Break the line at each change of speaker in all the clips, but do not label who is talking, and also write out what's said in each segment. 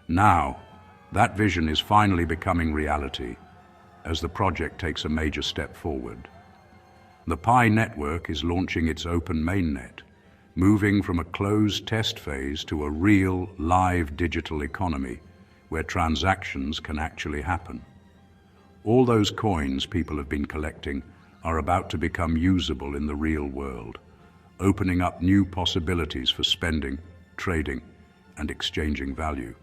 Now, that vision is finally becoming reality as the project takes a major step forward. The Pi network is launching its open mainnet, moving from a closed test phase to a real, live digital economy where transactions can actually happen. All those coins people have been collecting are about to become usable in the real world, opening up new possibilities for spending, trading, and exchanging value.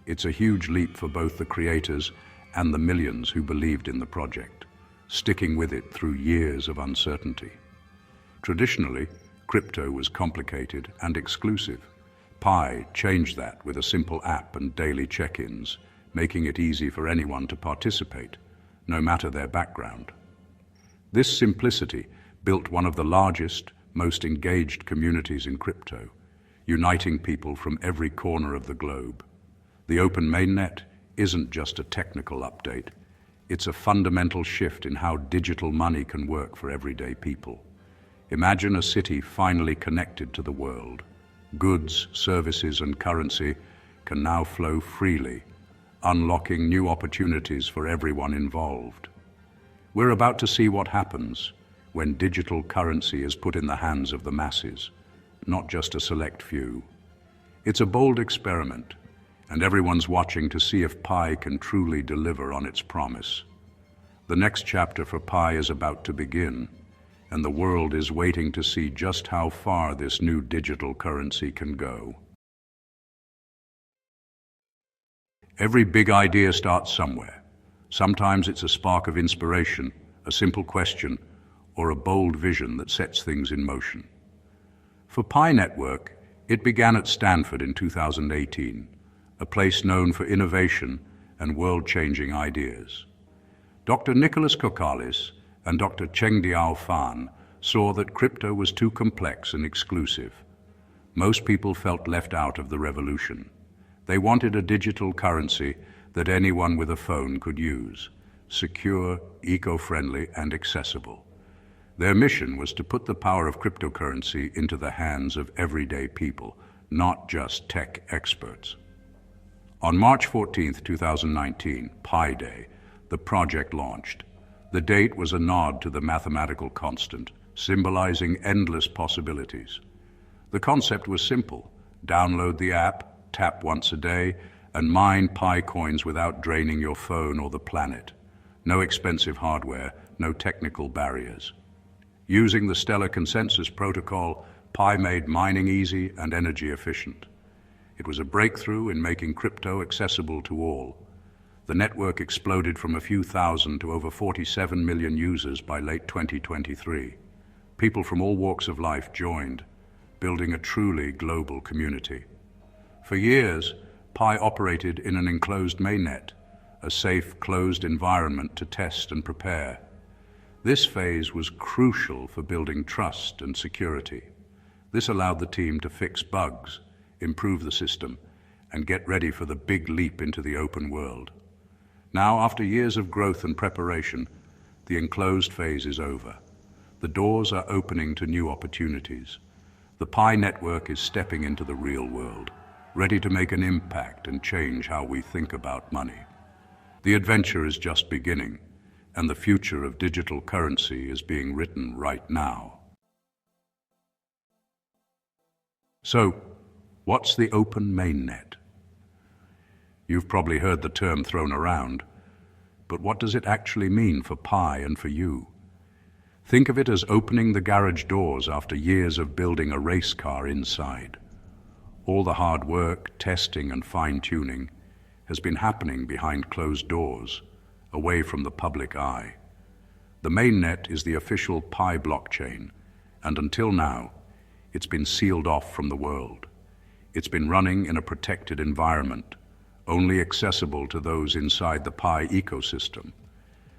It's a huge leap for both the creators and the millions who believed in the project, sticking with it through years of uncertainty. Traditionally, crypto was complicated and exclusive. Pi changed that with a simple app and daily check-ins, making it easy for anyone to participate, no matter their background. This simplicity built one of the largest, most engaged communities in crypto, uniting people from every corner of the globe. The open mainnet isn't just a technical update. It's a fundamental shift in how digital money can work for everyday people. Imagine a city finally connected to the world. Goods, services, and currency can now flow freely, unlocking new opportunities for everyone involved. We're about to see what happens when digital currency is put in the hands of the masses, not just a select few. It's a bold experiment, and everyone's watching to see if Pi can truly deliver on its promise. The next chapter for Pi is about to begin, and the world is waiting to see just how far this new digital currency can go. Every big idea starts somewhere. Sometimes it's a spark of inspiration, a simple question, or a bold vision that sets things in motion. For Pi Network, it began at Stanford in 2018, a place known for innovation and world-changing ideas. Dr. Nicholas Kokalis and Dr. Chengdiao Fan saw that crypto was too complex and exclusive. Most people felt left out of the revolution. They wanted a digital currency that anyone with a phone could use, secure, eco-friendly, and accessible. Their mission was to put the power of cryptocurrency into the hands of everyday people, not just tech experts. On March 14, 2019, Pi Day, the project launched. The date was a nod to the mathematical constant, symbolizing endless possibilities. The concept was simple: download the app, tap once a day, and mine Pi coins without draining your phone or the planet. No expensive hardware, no technical barriers. Using the Stellar Consensus Protocol, Pi made mining easy and energy efficient. It was a breakthrough in making crypto accessible to all. The network exploded from a few thousand to over 47 million users by late 2023. People from all walks of life joined, building a truly global community. For years, Pi operated in an enclosed mainnet, a safe, closed environment to test and prepare. This phase was crucial for building trust and security. This allowed the team to fix bugs, improve the system, and get ready for the big leap into the open world. Now, after years of growth and preparation, the enclosed phase is over. The doors are opening to new opportunities. The Pi network is stepping into the real world, ready to make an impact and change how we think about money. The adventure is just beginning, and the future of digital currency is being written right now. So, what's the open mainnet? You've probably heard the term thrown around, but what does it actually mean for Pi and for you? Think of it as opening the garage doors after years of building a race car inside. All the hard work, testing, and fine-tuning has been happening behind closed doors, away from the public eye. The mainnet is the official Pi blockchain, and until now, it's been sealed off from the world. It's been running in a protected environment, only accessible to those inside the Pi ecosystem.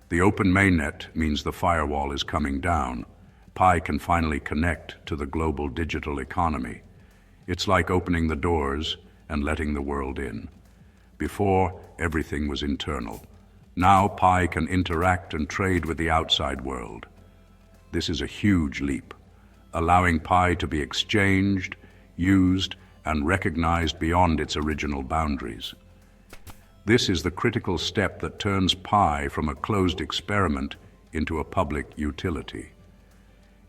The open mainnet means the firewall is coming down. Pi can finally connect to the global digital economy. It's like opening the doors and letting the world in. Before, everything was internal. Now Pi can interact and trade with the outside world. This is a huge leap, allowing Pi to be exchanged, used, and recognized beyond its original boundaries. This is the critical step that turns Pi from a closed experiment into a public utility.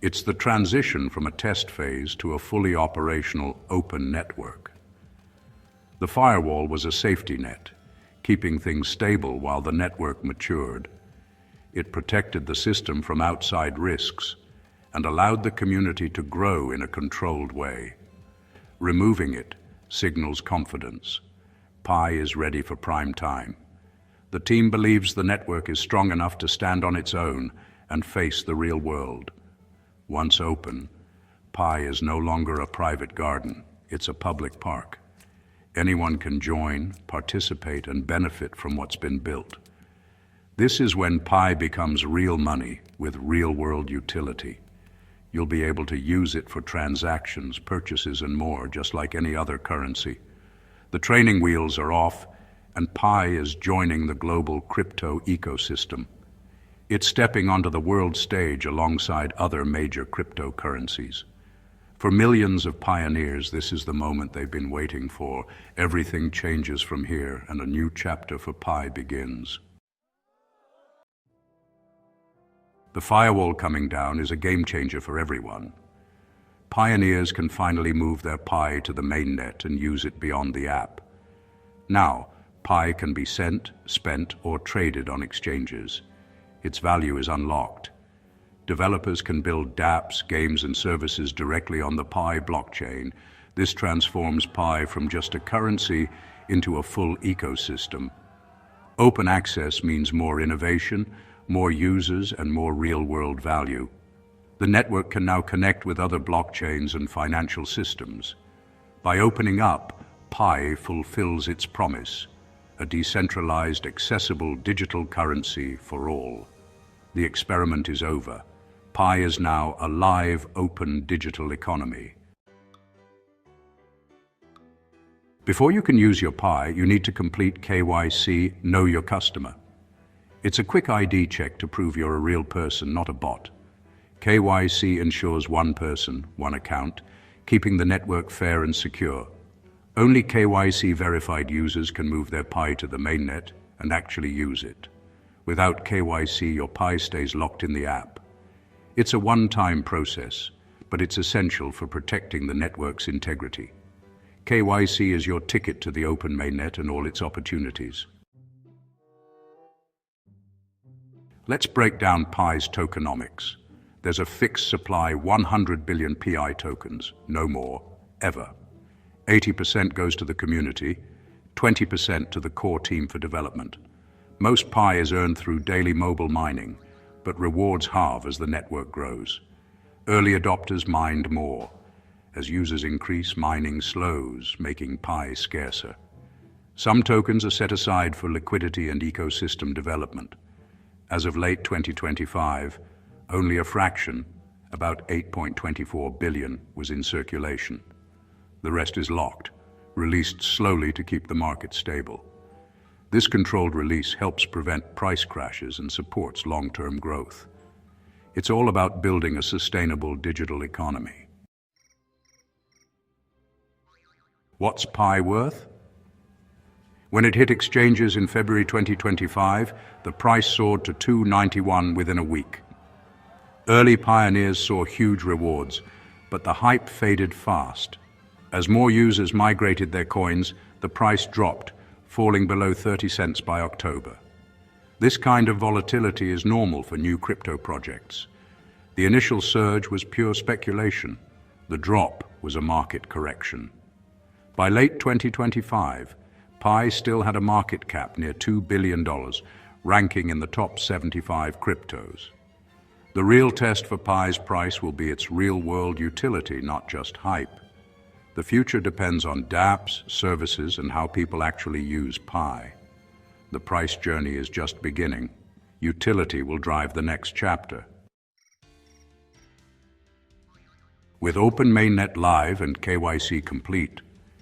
It's the transition from a test phase to a fully operational open network. The firewall was a safety net, keeping things stable while the network matured. It protected the system from outside risks and allowed the community to grow in a controlled way. Removing it signals confidence. Pi is ready for prime time. The team believes the network is strong enough to stand on its own and face the real world. Once open, Pi is no longer a private garden, it's a public park. Anyone can join, participate, and benefit from what's been built. This is when Pi becomes real money with real-world utility. You'll be able to use it for transactions, purchases, and more, just like any other currency. The training wheels are off, and Pi is joining the global crypto ecosystem. It's stepping onto the world stage alongside other major cryptocurrencies. For millions of pioneers, this is the moment they've been waiting for. Everything changes from here, and a new chapter for Pi begins. The firewall coming down is a game changer for everyone. Pioneers can finally move their Pi to the mainnet and use it beyond the app. Now, Pi can be sent, spent, or traded on exchanges. Its value is unlocked. Developers can build dApps, games, and services directly on the Pi blockchain. This transforms Pi from just a currency into a full ecosystem. Open access means more innovation, more users, and more real-world value. The network can now connect with other blockchains and financial systems. By opening up, Pi fulfills its promise, a decentralized, accessible digital currency for all. The experiment is over. Pi is now a live, open digital economy. Before you can use your Pi, you need to complete KYC, Know Your Customer. It's a quick ID check to prove you're a real person, not a bot. KYC ensures one person, one account, keeping the network fair and secure. Only KYC-verified users can move their Pi to the mainnet and actually use it. Without KYC, your Pi stays locked in the app. It's a one-time process, but it's essential for protecting the network's integrity. KYC is your ticket to the open mainnet and all its opportunities. Let's break down Pi's tokenomics. There's a fixed supply, 100 billion PI tokens, no more, ever. 80% goes to the community, 20% to the core team for development. Most Pi is earned through daily mobile mining, but rewards halve as the network grows. Early adopters mined more. As users increase, mining slows, making Pi scarcer. Some tokens are set aside for liquidity and ecosystem development. As of late 2025, only a fraction, about 8.24 billion, was in circulation. The rest is locked, released slowly to keep the market stable. This controlled release helps prevent price crashes and supports long-term growth. It's all about building a sustainable digital economy. What's Pi worth? When it hit exchanges in February 2025, the price soared to $2.91 within a week. Early pioneers saw huge rewards, but the hype faded fast. As more users migrated their coins, the price dropped, falling below 30 cents by October. This kind of volatility is normal for new crypto projects. The initial surge was pure speculation. The drop was a market correction. By late 2025, Pi still had a market cap near $2 billion, ranking in the top 75 cryptos. The real test for Pi's price will be its real-world utility, not just hype. The future depends on dApps, services, and how people actually use Pi. The price journey is just beginning. Utility will drive the next chapter. With Open Mainnet live and KYC complete,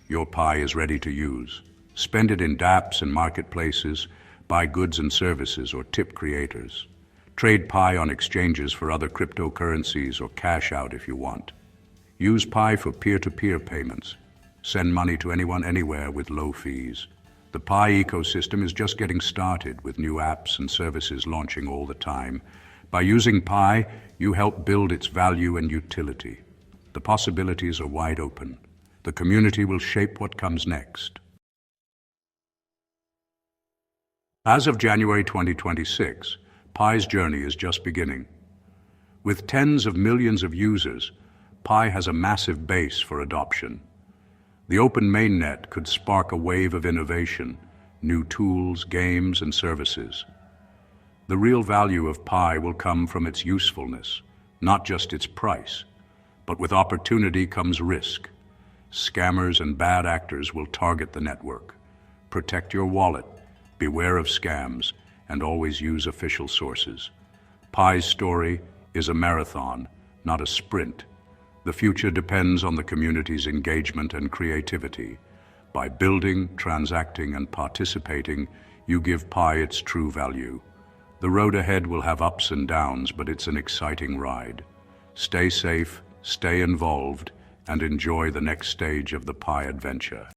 your Pi is ready to use. Spend it in dApps and marketplaces, buy goods and services, or tip creators. Trade Pi on exchanges for other cryptocurrencies or cash out if you want. Use Pi for peer-to-peer payments. Send money to anyone, anywhere with low fees. The Pi ecosystem is just getting started with new apps and services launching all the time. By using Pi, you help build its value and utility. The possibilities are wide open. The community will shape what comes next. As of January 2026, Pi's journey is just beginning. With tens of millions of users, Pi has a massive base for adoption. The open Mainnet could spark a wave of innovation, new tools, games, and services. The real value of Pi will come from its usefulness, not just its price. But with opportunity comes risk. Scammers and bad actors will target the network. Protect your wallet, beware of scams, and always use official sources. Pi's story is a marathon, not a sprint. The future depends on the community's engagement and creativity. By building, transacting, and participating, you give Pi its true value. The road ahead will have ups and downs, but it's an exciting ride. Stay safe, stay involved, and enjoy the next stage of the Pi adventure.